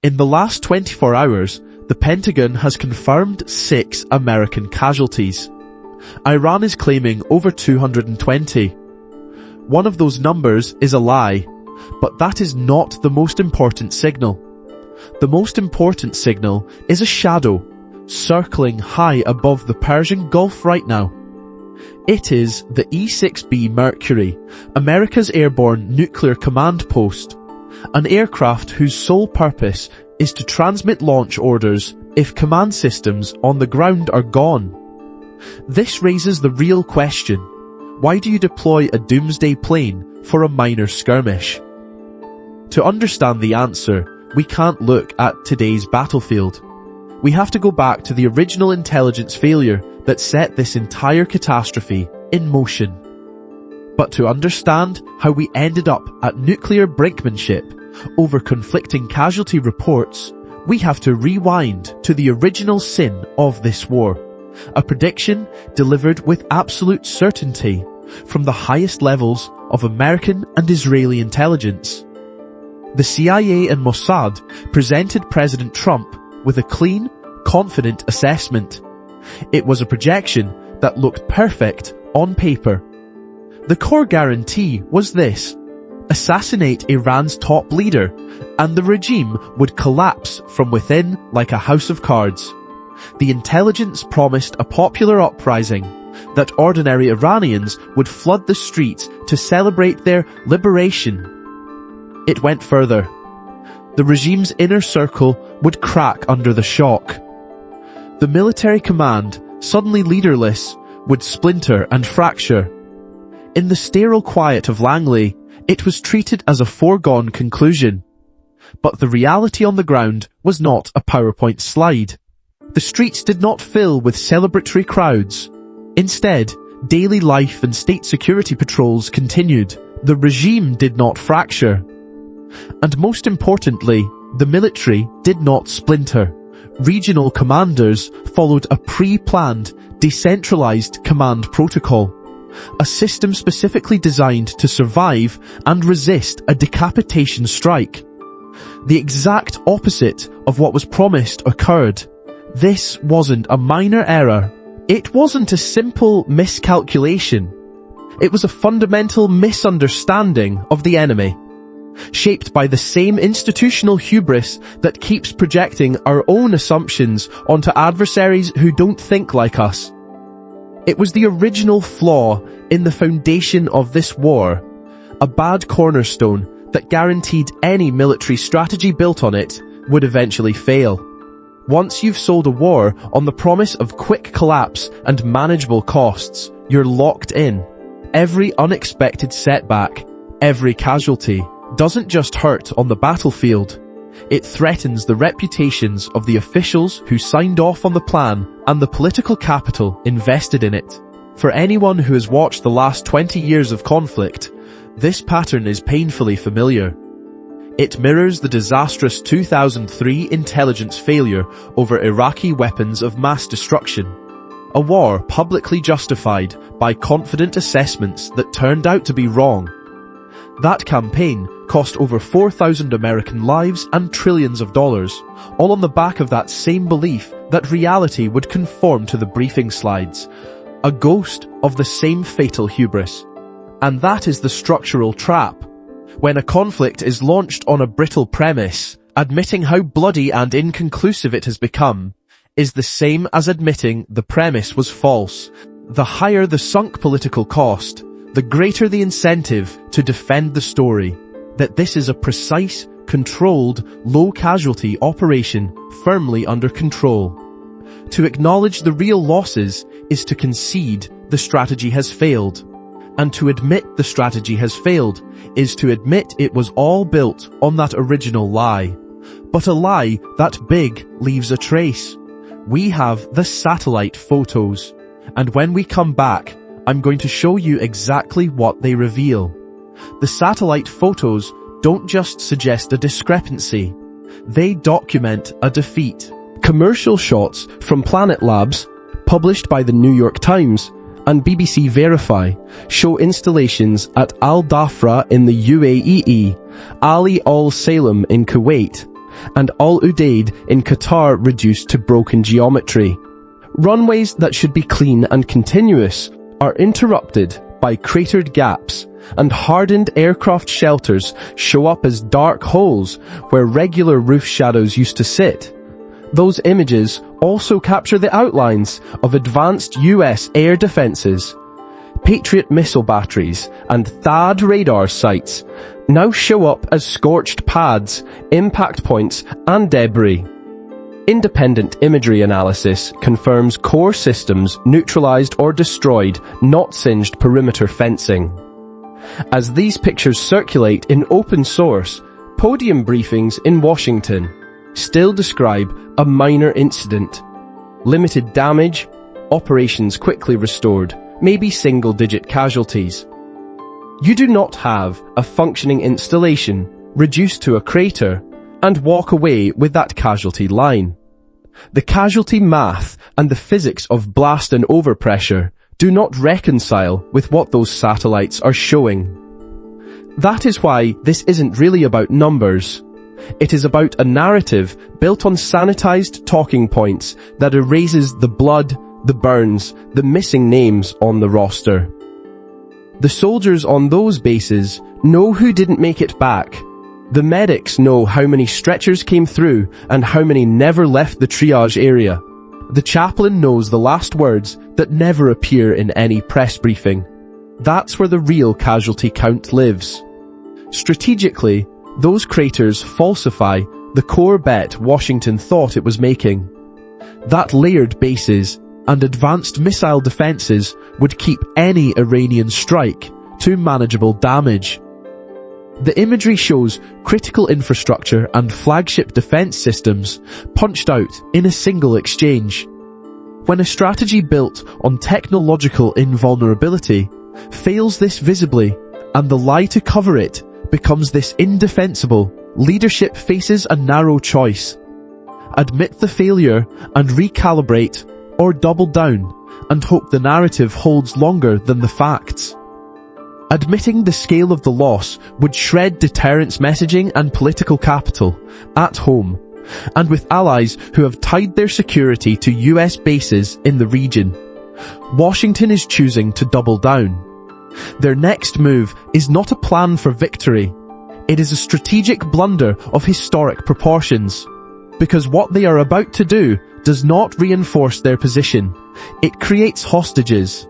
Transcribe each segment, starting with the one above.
In the last 24 hours, the Pentagon has confirmed 6 American casualties. Iran is claiming over 220. One of those numbers is a lie, but that is not the most important signal. The most important signal is a shadow circling high above the Persian Gulf right now. It is the E-6B Mercury, America's airborne nuclear command post, an aircraft whose sole purpose is to transmit launch orders if command systems on the ground are gone. This raises the real question: why do you deploy a Doomsday plane for a minor skirmish? To understand the answer, we can't look at today's battlefield. We have to go back to the original intelligence failure that set this entire catastrophe in motion. But to understand how we ended up at nuclear brinkmanship over conflicting casualty reports, we have to rewind to the original sin of this war, a prediction delivered with absolute certainty from the highest levels of American and Israeli intelligence. The CIA and Mossad presented President Trump with a clean, confident assessment. It was a projection that looked perfect on paper. The core guarantee was this: assassinate Iran's top leader, and the regime would collapse from within like a house of cards. The intelligence promised a popular uprising, that ordinary Iranians would flood the streets to celebrate their liberation. It went further. The regime's inner circle would crack under the shock. The military command, suddenly leaderless, would splinter and fracture. In the sterile quiet of Langley, it was treated as a foregone conclusion. But the reality on the ground was not a PowerPoint slide. The streets did not fill with celebratory crowds. Instead, daily life and state security patrols continued. The regime did not fracture. And most importantly, the military did not splinter. Regional commanders followed a pre-planned, decentralized command protocol, a system specifically designed to survive and resist a decapitation strike. The exact opposite of what was promised occurred. This wasn't a minor error. It wasn't a simple miscalculation. It was a fundamental misunderstanding of the enemy, shaped by the same institutional hubris that keeps projecting our own assumptions onto adversaries who don't think like us. It was the original flaw in the foundation of this war, a bad cornerstone that guaranteed any military strategy built on it would eventually fail. Once you've sold a war on the promise of quick collapse and manageable costs, you're locked in. Every unexpected setback, every casualty, doesn't just hurt on the battlefield. It threatens the reputations of the officials who signed off on the plan and the political capital invested in it. For anyone who has watched the last 20 years of conflict, this pattern is painfully familiar. It mirrors the disastrous 2003 intelligence failure over Iraqi weapons of mass destruction, a war publicly justified by confident assessments that turned out to be wrong. That campaign cost over 4,000 American lives and trillions of dollars, all on the back of that same belief that reality would conform to the briefing slides, a ghost of the same fatal hubris. And that is the structural trap. When a conflict is launched on a brittle premise, admitting how bloody and inconclusive it has become is the same as admitting the premise was false. The higher the sunk political cost, the greater the incentive to defend the story, that this is a precise, controlled, low-casualty operation firmly under control. To acknowledge the real losses is to concede the strategy has failed. And to admit the strategy has failed is to admit it was all built on that original lie. But a lie that big leaves a trace. We have the satellite photos. And when we come back, I'm going to show you exactly what they reveal. The satellite photos don't just suggest a discrepancy. They document a defeat. Commercial shots from Planet Labs, published by the New York Times, and BBC Verify show installations at Al Dhafra in the UAE, Ali Al Salem in Kuwait, and Al Udeid in Qatar reduced to broken geometry. Runways that should be clean and continuous are interrupted by cratered gaps, and hardened aircraft shelters show up as dark holes where regular roof shadows used to sit. Those images also capture the outlines of advanced US air defenses. Patriot missile batteries and THAAD radar sites now show up as scorched pads, impact points, and debris. Independent imagery analysis confirms core systems neutralized or destroyed, not singed perimeter fencing. As these pictures circulate in open source, podium briefings in Washington still describe a minor incident. Limited damage, operations quickly restored, maybe single-digit casualties. You do not have a functioning installation reduced to a crater and walk away with that casualty line. The casualty math and the physics of blast and overpressure do not reconcile with what those satellites are showing. That is why this isn't really about numbers. It is about a narrative built on sanitized talking points that erases the blood, the burns, the missing names on the roster. The soldiers on those bases know who didn't make it back. The medics know how many stretchers came through and how many never left the triage area. The chaplain knows the last words that never appear in any press briefing. That's where the real casualty count lives. Strategically, those craters falsify the core bet Washington thought it was making. That layered bases and advanced missile defenses would keep any Iranian strike to manageable damage. The imagery shows critical infrastructure and flagship defense systems punched out in a single exchange. When a strategy built on technological invulnerability fails this visibly, and the lie to cover it becomes this indefensible, leadership faces a narrow choice. Admit the failure and recalibrate, or double down and hope the narrative holds longer than the facts. Admitting the scale of the loss would shred deterrence messaging and political capital at home, and with allies who have tied their security to US bases in the region. Washington is choosing to double down. Their next move is not a plan for victory. It is a strategic blunder of historic proportions. Because what they are about to do does not reinforce their position. It creates hostages.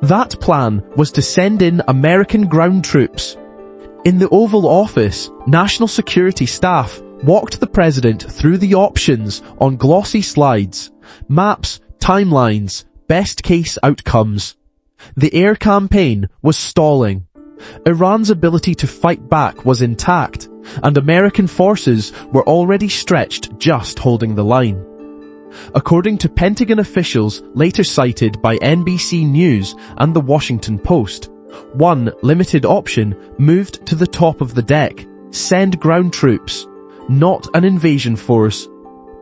That plan was to send in American ground troops. In the Oval Office, national security staff walked the president through the options on glossy slides, maps, timelines, best case outcomes. The air campaign was stalling. Iran's ability to fight back was intact, and American forces were already stretched just holding the line. According to Pentagon officials later cited by NBC News and the Washington Post, one limited option moved to the top of the deck: send ground troops, not an invasion force,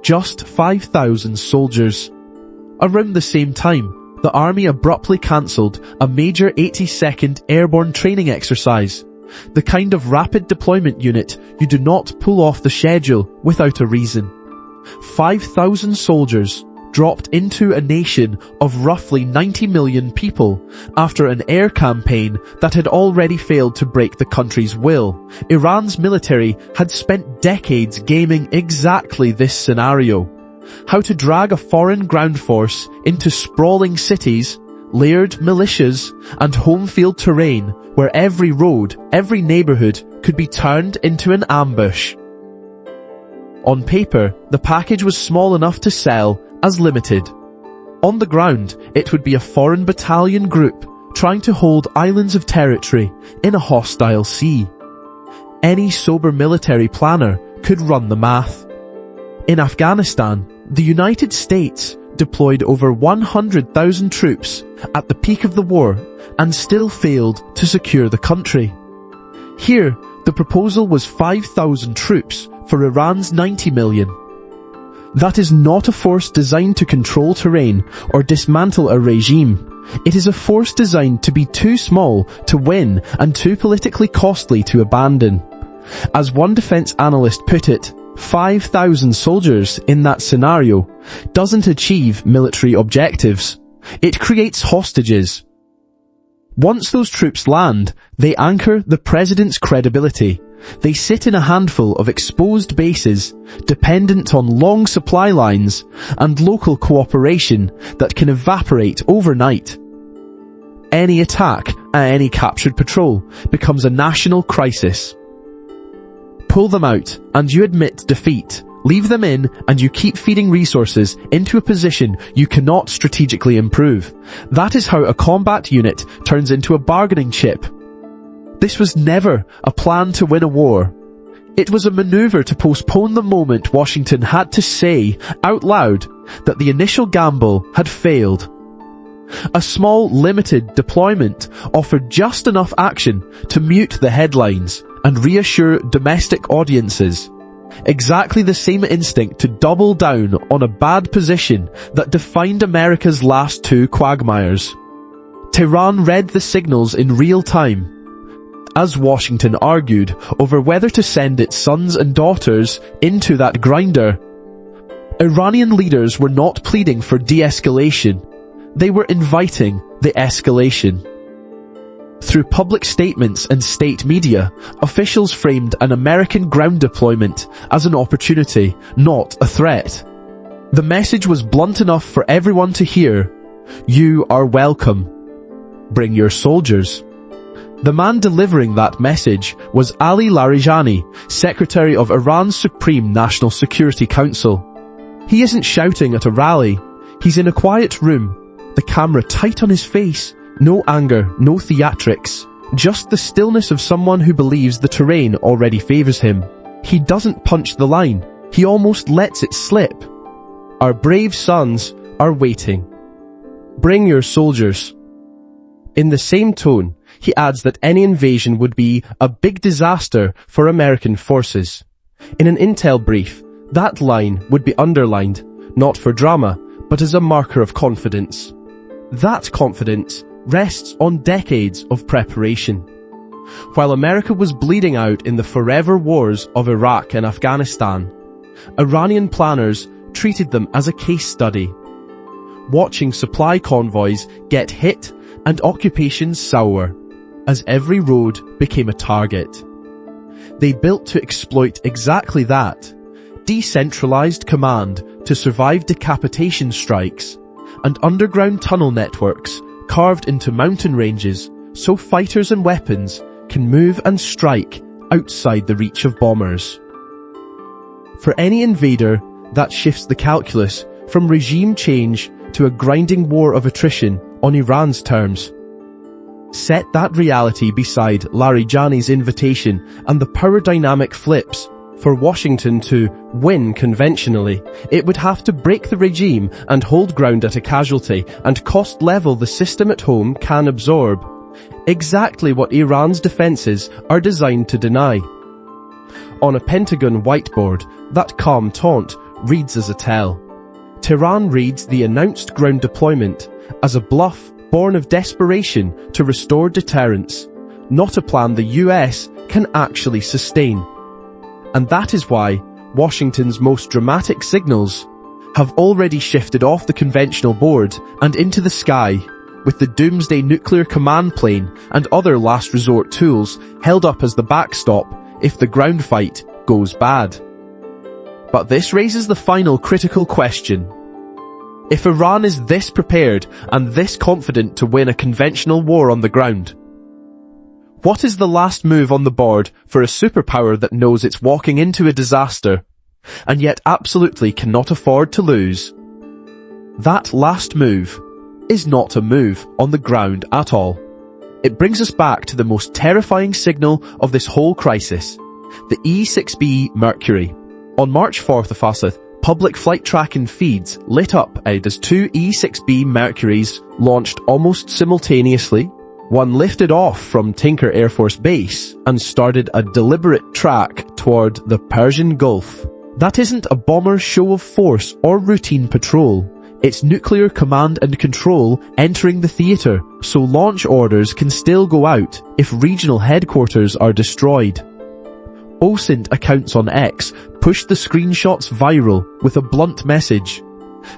just 5,000 soldiers. Around the same time, the Army abruptly cancelled a major 82nd Airborne training exercise, the kind of rapid deployment unit you do not pull off the schedule without a reason. 5,000 soldiers dropped into a nation of roughly 90 million people after an air campaign that had already failed to break the country's will. Iran's military had spent decades gaming exactly this scenario: how to drag a foreign ground force into sprawling cities, layered militias, and home field terrain where every road, every neighborhood could be turned into an ambush. On paper, the package was small enough to sell as limited. On the ground, it would be a foreign battalion group trying to hold islands of territory in a hostile sea. Any sober military planner could run the math. In Afghanistan, the United States deployed over 100,000 troops at the peak of the war and still failed to secure the country. Here, the proposal was 5,000 troops for Iran's 90 million. That is not a force designed to control terrain or dismantle a regime. It is a force designed to be too small to win and too politically costly to abandon. As one defense analyst put it, 5,000 soldiers in that scenario doesn't achieve military objectives. It creates hostages. Once those troops land, they anchor the president's credibility. They sit in a handful of exposed bases, dependent on long supply lines and local cooperation that can evaporate overnight. Any attack at any captured patrol becomes a national crisis. Pull them out and you admit defeat. Leave them in and you keep feeding resources into a position you cannot strategically improve. That is how a combat unit turns into a bargaining chip. This was never a plan to win a war. It was a maneuver to postpone the moment Washington had to say out loud that the initial gamble had failed. A small, limited deployment offered just enough action to mute the headlines and reassure domestic audiences. Exactly the same instinct to double down on a bad position that defined America's last two quagmires. Tehran read the signals in real time. As Washington argued over whether to send its sons and daughters into that grinder, Iranian leaders were not pleading for de-escalation. They were inviting the escalation. Through public statements and state media, officials framed an American ground deployment as an opportunity, not a threat. The message was blunt enough for everyone to hear. You are welcome. Bring your soldiers. The man delivering that message was Ali Larijani, Secretary of Iran's Supreme National Security Council. He isn't shouting at a rally. He's in a quiet room, the camera tight on his face. No anger, no theatrics, just the stillness of someone who believes the terrain already favors him. He doesn't punch the line, he almost lets it slip. Our brave sons are waiting. Bring your soldiers. In the same tone, he adds that any invasion would be a big disaster for American forces. In an intel brief, that line would be underlined, not for drama, but as a marker of confidence. That confidence rests on decades of preparation. While America was bleeding out in the forever wars of Iraq and Afghanistan, Iranian planners treated them as a case study. Watching supply convoys get hit and occupations sour, as every road became a target. They built to exploit exactly that, decentralized command to survive decapitation strikes, and underground tunnel networks carved into mountain ranges so fighters and weapons can move and strike outside the reach of bombers. For any invader, that shifts the calculus from regime change to a grinding war of attrition on Iran's terms. Set that reality beside Larijani's invitation and the power dynamic flips. For Washington to win conventionally, it would have to break the regime and hold ground at a casualty and cost level the system at home can absorb. Exactly what Iran's defenses are designed to deny. On a Pentagon whiteboard, that calm taunt reads as a tell. Tehran reads the announced ground deployment as a bluff born of desperation to restore deterrence, not a plan the US can actually sustain. And that is why Washington's most dramatic signals have already shifted off the conventional board and into the sky, with the Doomsday nuclear command plane and other last resort tools held up as the backstop if the ground fight goes bad. But this raises the final critical question. If Iran is this prepared and this confident to win a conventional war on the ground, what is the last move on the board for a superpower that knows it's walking into a disaster, and yet absolutely cannot afford to lose? That last move is not a move on the ground at all. It brings us back to the most terrifying signal of this whole crisis, the E-6B Mercury. On March 4th of Asad, public flight tracking feeds lit up as two E-6B Mercuries launched almost simultaneously. One lifted off from Tinker Air Force Base and started a deliberate track toward the Persian Gulf. That isn't a bomber's show of force or routine patrol. It's nuclear command and control entering the theater, so launch orders can still go out if regional headquarters are destroyed. OSINT accounts on X pushed the screenshots viral with a blunt message.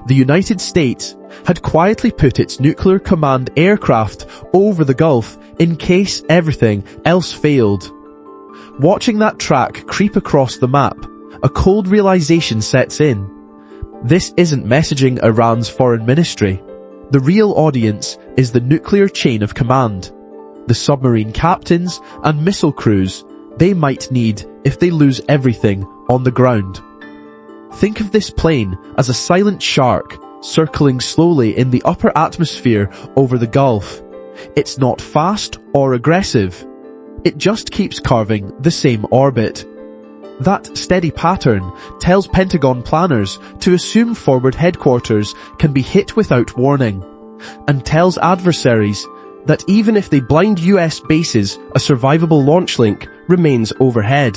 The United States had quietly put its nuclear command aircraft over the Gulf in case everything else failed. Watching that track creep across the map, a cold realization sets in. This isn't messaging Iran's foreign ministry. The real audience is the nuclear chain of command. The submarine captains and missile crews they might need if they lose everything on the ground. Think of this plane as a silent shark circling slowly in the upper atmosphere over the Gulf. It's not fast or aggressive. It just keeps carving the same orbit. That steady pattern tells Pentagon planners to assume forward headquarters can be hit without warning, and tells adversaries that even if they blind US bases, a survivable launch link remains overhead.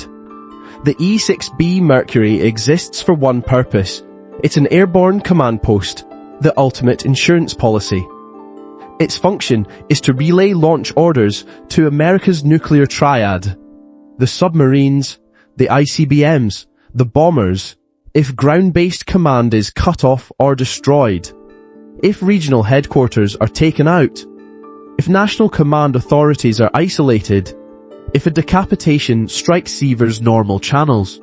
The E-6B Mercury exists for one purpose. It's an airborne command post, the ultimate insurance policy. Its function is to relay launch orders to America's nuclear triad. The submarines, the ICBMs, the bombers, if ground-based command is cut off or destroyed, if regional headquarters are taken out, if national command authorities are isolated, if a decapitation strikes Seaver's normal channels.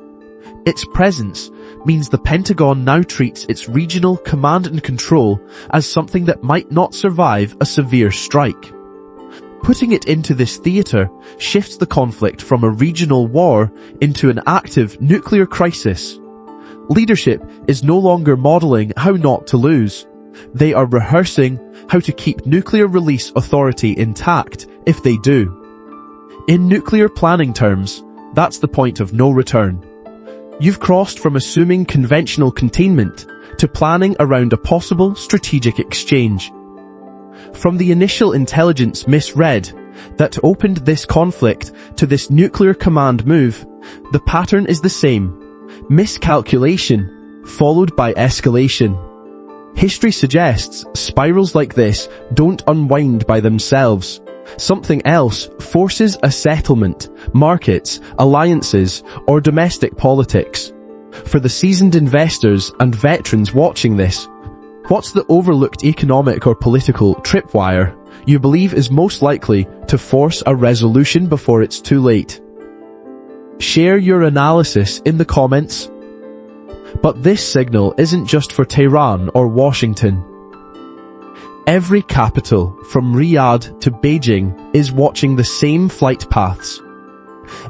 Its presence means the Pentagon now treats its regional command and control as something that might not survive a severe strike. Putting it into this theater shifts the conflict from a regional war into an active nuclear crisis. Leadership is no longer modeling how not to lose. They are rehearsing how to keep nuclear release authority intact if they do. In nuclear planning terms, that's the point of no return. You've crossed from assuming conventional containment to planning around a possible strategic exchange. From the initial intelligence misread that opened this conflict to this nuclear command move, the pattern is the same. Miscalculation, followed by escalation. History suggests spirals like this don't unwind by themselves. Something else forces a settlement, markets, alliances, or domestic politics. For the seasoned investors and veterans watching this, what's the overlooked economic or political tripwire you believe is most likely to force a resolution before it's too late? Share your analysis in the comments. But this signal isn't just for Tehran or Washington. Every capital, from Riyadh to Beijing, is watching the same flight paths.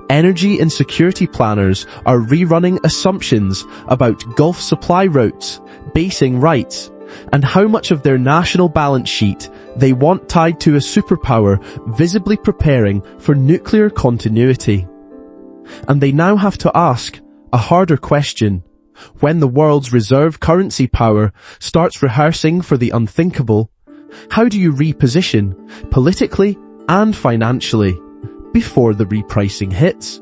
Energy and security planners are rerunning assumptions about Gulf supply routes, basing rights, and how much of their national balance sheet they want tied to a superpower visibly preparing for nuclear continuity. And they now have to ask a harder question. When the world's reserve currency power starts rehearsing for the unthinkable, how do you reposition, politically and financially, before the repricing hits?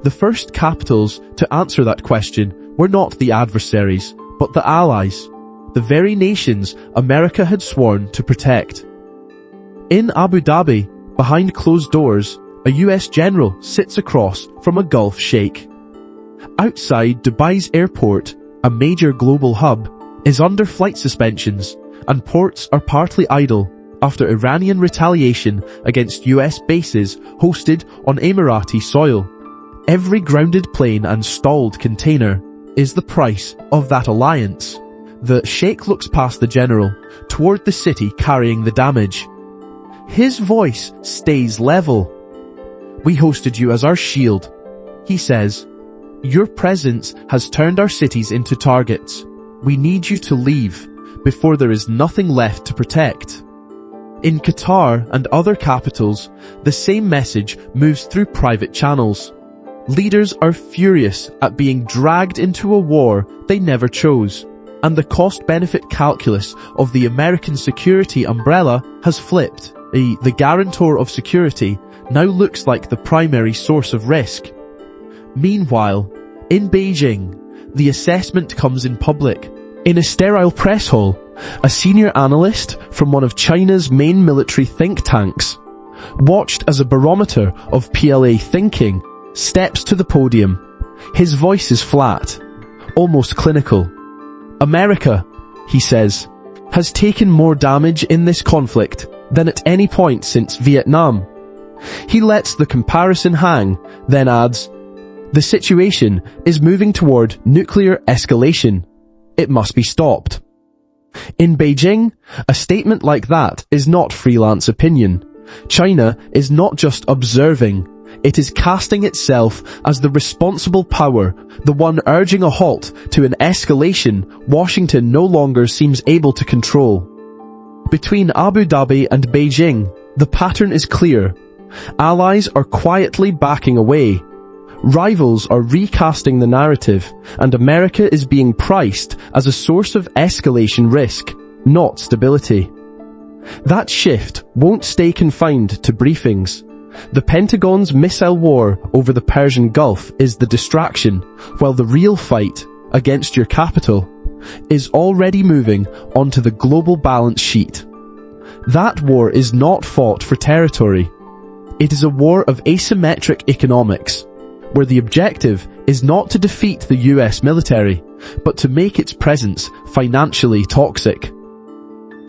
The first capitals to answer that question were not the adversaries, but the allies, the very nations America had sworn to protect. In Abu Dhabi, behind closed doors, a US general sits across from a Gulf sheikh. Outside Dubai's airport, a major global hub, is under flight suspensions, and ports are partly idle after Iranian retaliation against US bases hosted on Emirati soil. Every grounded plane and stalled container is the price of that alliance. The sheikh looks past the general, toward the city carrying the damage. His voice stays level. "We hosted you as our shield," he says. "Your presence has turned our cities into targets. We need you to leave before there is nothing left to protect." In Qatar and other capitals, the same message moves through private channels. Leaders are furious at being dragged into a war they never chose, and the cost-benefit calculus of the American security umbrella has flipped. The guarantor of security now looks like the primary source of risk. Meanwhile, in Beijing, the assessment comes in public. In a sterile press hall, a senior analyst from one of China's main military think tanks, watched as a barometer of PLA thinking, steps to the podium. His voice is flat, almost clinical. "America," he says, "has taken more damage in this conflict than at any point since Vietnam." He lets the comparison hang, then adds, "The situation is moving toward nuclear escalation. It must be stopped." In Beijing, a statement like that is not freelance opinion. China is not just observing, it is casting itself as the responsible power, the one urging a halt to an escalation Washington no longer seems able to control. Between Abu Dhabi and Beijing, the pattern is clear. Allies are quietly backing away. Rivals are recasting the narrative, and America is being priced as a source of escalation risk, not stability. That shift won't stay confined to briefings. The Pentagon's missile war over the Persian Gulf is the distraction, while the real fight against your capital is already moving onto the global balance sheet. That war is not fought for territory. It is a war of asymmetric economics, where the objective is not to defeat the US military, but to make its presence financially toxic.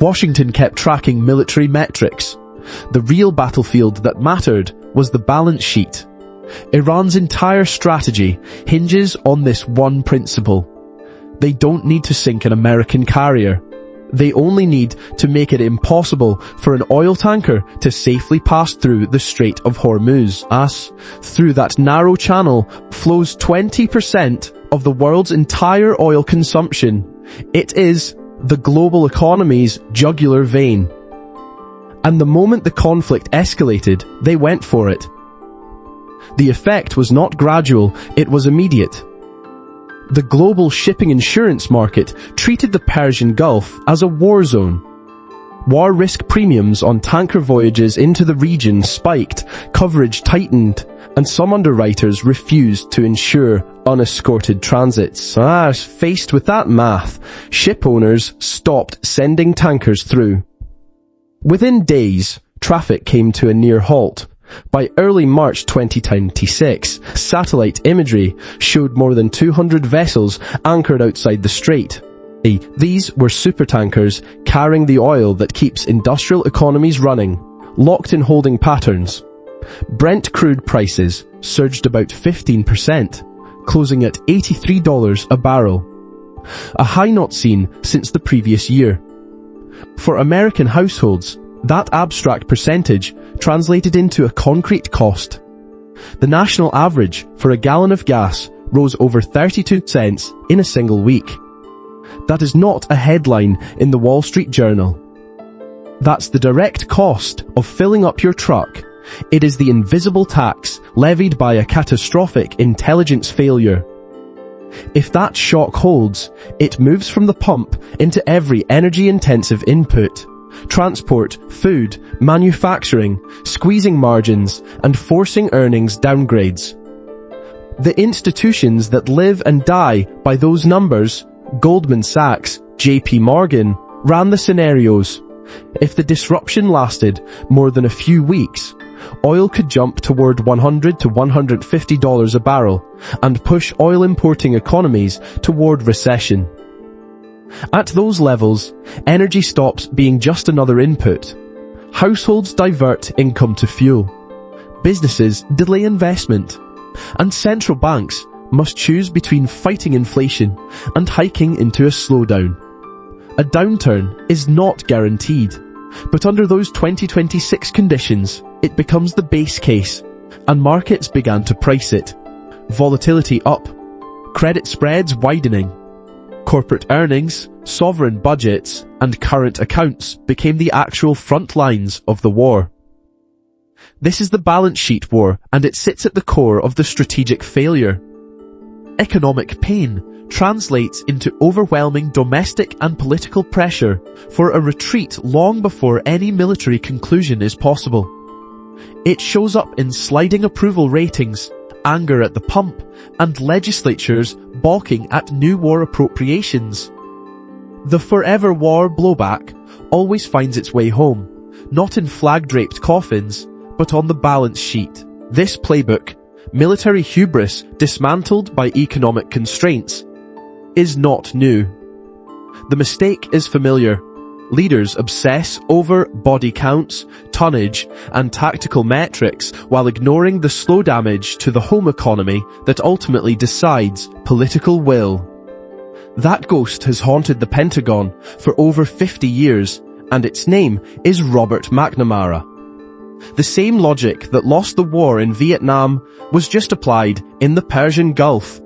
Washington kept tracking military metrics. The real battlefield that mattered was the balance sheet. Iran's entire strategy hinges on this one principle. They don't need to sink an American carrier. They only need to make it impossible for an oil tanker to safely pass through the Strait of Hormuz, as through that narrow channel flows 20% of the world's entire oil consumption. It is the global economy's jugular vein. And the moment the conflict escalated, they went for it. The effect was not gradual, it was immediate. The global shipping insurance market treated the Persian Gulf as a war zone. War risk premiums on tanker voyages into the region spiked, coverage tightened, and some underwriters refused to insure unescorted transits. Faced with that math, ship owners stopped sending tankers through. Within days, traffic came to a near halt. By early March 2026, satellite imagery showed more than 200 vessels anchored outside the strait. These were supertankers carrying the oil that keeps industrial economies running, locked in holding patterns. Brent crude prices surged about 15%, closing at $83 a barrel, a high not seen since the previous year. For American households, that abstract percentage translated into a concrete cost. The national average for a gallon of gas rose over 32 cents in a single week. That is not a headline in the Wall Street Journal. That's the direct cost of filling up your truck. It is the invisible tax levied by a catastrophic intelligence failure. If that shock holds, it moves from the pump into every energy-intensive input. Transport, food, manufacturing, squeezing margins, and forcing earnings downgrades. The institutions that live and die by those numbers, Goldman Sachs, JP Morgan, ran the scenarios. If the disruption lasted more than a few weeks, oil could jump toward $100 to $150 a barrel and push oil importing economies toward recession. At those levels, energy stops being just another input. Households divert income to fuel. Businesses delay investment. And central banks must choose between fighting inflation and hiking into a slowdown. A downturn is not guaranteed, but under those 2026 conditions, it becomes the base case, and markets began to price it. Volatility up, credit spreads widening. Corporate earnings, sovereign budgets, and current accounts became the actual front lines of the war. This is the balance sheet war, and it sits at the core of the strategic failure. Economic pain translates into overwhelming domestic and political pressure for a retreat long before any military conclusion is possible. It shows up in sliding approval ratings, anger at the pump, and legislatures balking at new war appropriations. The forever war blowback always finds its way home, not in flag-draped coffins, but on the balance sheet. This playbook, military hubris dismantled by economic constraints, is not new. The mistake is familiar. Leaders obsess over body counts, tonnage, and tactical metrics while ignoring the slow damage to the home economy that ultimately decides political will. That ghost has haunted the Pentagon for over 50 years, and its name is Robert McNamara. The same logic that lost the war in Vietnam was just applied in the Persian Gulf.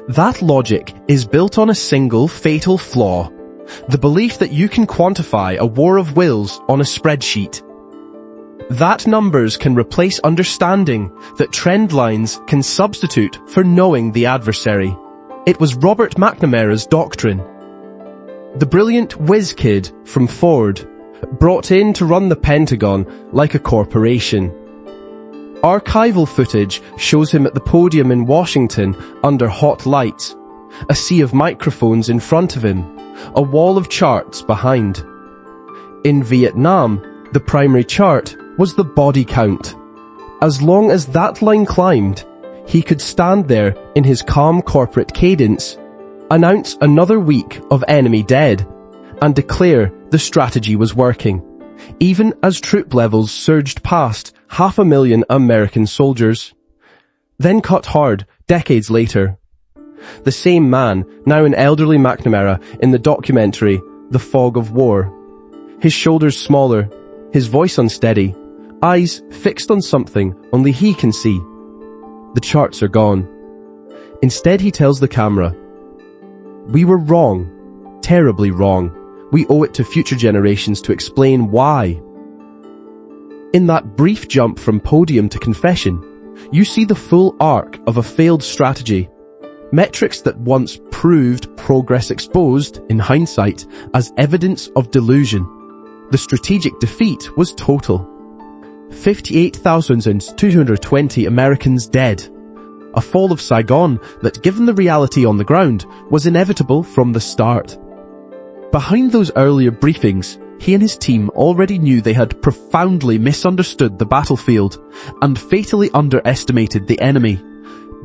That logic is built on a single fatal flaw: the belief that you can quantify a war of wills on a spreadsheet. That numbers can replace understanding, that trend lines can substitute for knowing the adversary. It was Robert McNamara's doctrine. The brilliant whiz kid from Ford, brought in to run the Pentagon like a corporation. Archival footage shows him at the podium in Washington under hot lights, a sea of microphones in front of him, a wall of charts behind. In Vietnam, the primary chart was the body count. As long as that line climbed, he could stand there in his calm corporate cadence, announce another week of enemy dead, and declare the strategy was working, even as troop levels surged past 500,000 American soldiers. Then cut hard decades later. The same man, now an elderly McNamara in the documentary The Fog of War. His shoulders smaller, his voice unsteady, eyes fixed on something only he can see. The charts are gone. Instead he tells the camera, "We were wrong, terribly wrong. We owe it to future generations to explain why." In that brief jump from podium to confession, you see the full arc of a failed strategy. Metrics that once proved progress exposed, in hindsight, as evidence of delusion. The strategic defeat was total. 58,220 Americans dead. A fall of Saigon that, given the reality on the ground, was inevitable from the start. Behind those earlier briefings, he and his team already knew they had profoundly misunderstood the battlefield and fatally underestimated the enemy.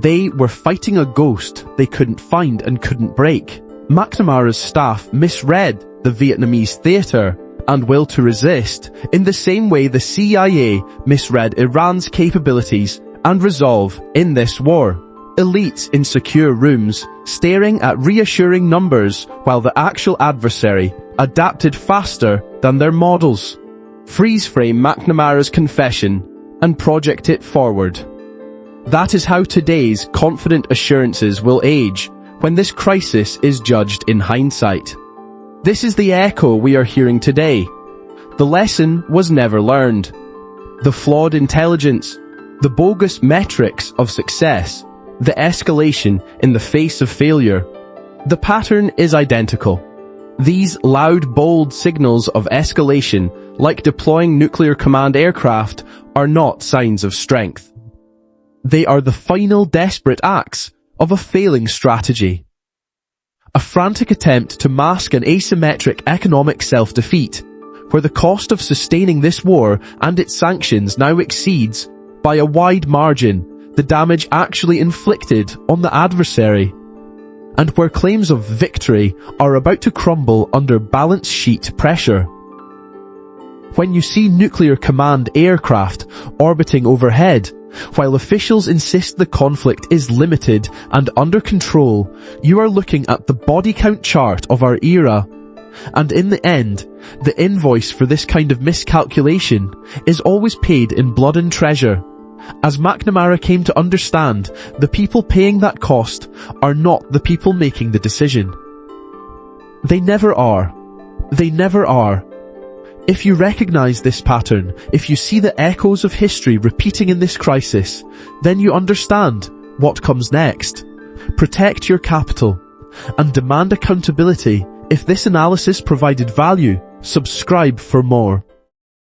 They were fighting a ghost they couldn't find and couldn't break. McNamara's staff misread the Vietnamese theatre and will to resist in the same way the CIA misread Iran's capabilities and resolve in this war. Elites in secure rooms, staring at reassuring numbers while the actual adversary adapted faster than their models. Freeze frame McNamara's confession and project it forward. That is how today's confident assurances will age when this crisis is judged in hindsight. This is the echo we are hearing today. The lesson was never learned. The flawed intelligence, the bogus metrics of success, the escalation in the face of failure. The pattern is identical. These loud, bold signals of escalation, like deploying nuclear command aircraft, are not signs of strength. They are the final desperate acts of a failing strategy. A frantic attempt to mask an asymmetric economic self-defeat, where the cost of sustaining this war and its sanctions now exceeds, by a wide margin, the damage actually inflicted on the adversary, and where claims of victory are about to crumble under balance sheet pressure. When you see nuclear command aircraft orbiting overhead, while officials insist the conflict is limited and under control, you are looking at the body count chart of our era. And in the end, the invoice for this kind of miscalculation is always paid in blood and treasure. As McNamara came to understand, the people paying that cost are not the people making the decision. They never are. They never are. If you recognize this pattern, if you see the echoes of history repeating in this crisis, then you understand what comes next. Protect your capital and demand accountability. If this analysis provided value, subscribe for more.